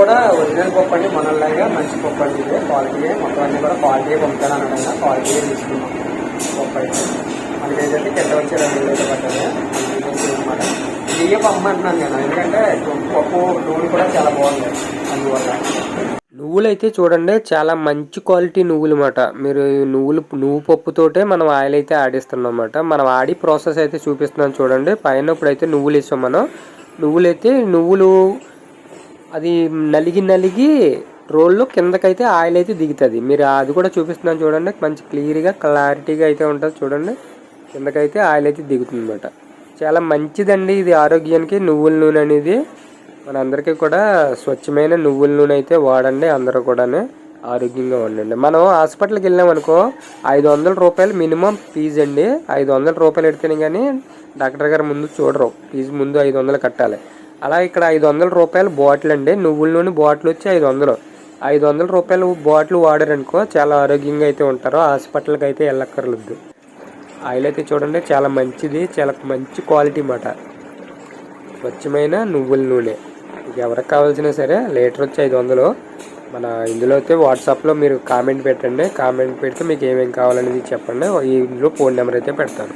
కూడా ఒరిజినల్ పప్పు అండి, మనలాగా మంచి పప్పు అండి. ఇదే క్వాలిటీ, మొత్తం అన్నీ కూడా క్వాలిటీ పంపుతాను అనగా క్వాలిటీ తీసుకున్నాం పప్పు అయితే. మనకి ఏంటంటే కింద వచ్చే 2 వేలు పడ్డాయి అనమాట. బియ్యం అమ్మంటున్నాను నేను, ఎందుకంటే పప్పు నూనె కూడా చాలా బాగుంది అందువల్ల. నువ్వులు అయితే చూడండి చాలా మంచి క్వాలిటీ నువ్వులు అన్నమాట. మీరు నువ్వు పప్పుతోటే మనం ఆయిల్ అయితే ఆడిస్తున్నాం అన్నమాట. మనం ఆడి ప్రాసెస్ అయితే చూపిస్తున్నాం చూడండి. పైన ఇప్పుడైతే నువ్వులు వేసాం మనం. నువ్వులు అది నలిగి రోల్లో కిందకైతే ఆయిల్ అయితే దిగుతుంది. మీరు అది కూడా చూపిస్తున్నాను చూడండి. మంచి క్లారిటీగా అయితే ఉంటుంది చూడండి. కిందకైతే ఆయిల్ అయితే దిగుతుంది అన్నమాట. చాలా మంచిదండి ఇది ఆరోగ్యానికి. నువ్వుల నూనె అనేది మనందరికీ కూడా స్వచ్ఛమైన నువ్వుల నూనె అయితే వాడండి. అందరూ కూడా ఆరోగ్యంగా ఉండండి. మనం హాస్పిటల్కి వెళ్ళామనుకో 500 రూపాయలు మినిమం ఫీజు అండి. 500 రూపాయలు ఎడితేనే కానీ డాక్టర్ గారు ముందు చూడరు. ఫీజు ముందు 500 కట్టాలి. అలా ఇక్కడ 500 రూపాయలు బాటిల్ అండి. నువ్వుల నూనె బాటిల్ వచ్చి 500. 500 రూపాయలు బాటిల్ వాడారనుకో చాలా ఆరోగ్యంగా అయితే ఉంటారు. హాస్పిటల్కి అయితే వెళ్ళక్కర్లేదు. ఆయిల్ అయితే చూడండి చాలా మంచిది, చాలా మంచి క్వాలిటీ అన్నమాట. స్వచ్ఛమైన నువ్వుల నూనె. ఎవరికి కావాల్సినా సరే లీటర్ వచ్చి 500. మన ఇందులో అయితే వాట్సాప్లో మీరు కామెంట్ పెట్టండి. కామెంట్ పెడితే మీకు ఏమేమి కావాలనేది చెప్పండి. ఇందులో ఫోన్ నెంబర్ అయితే పెడతాను.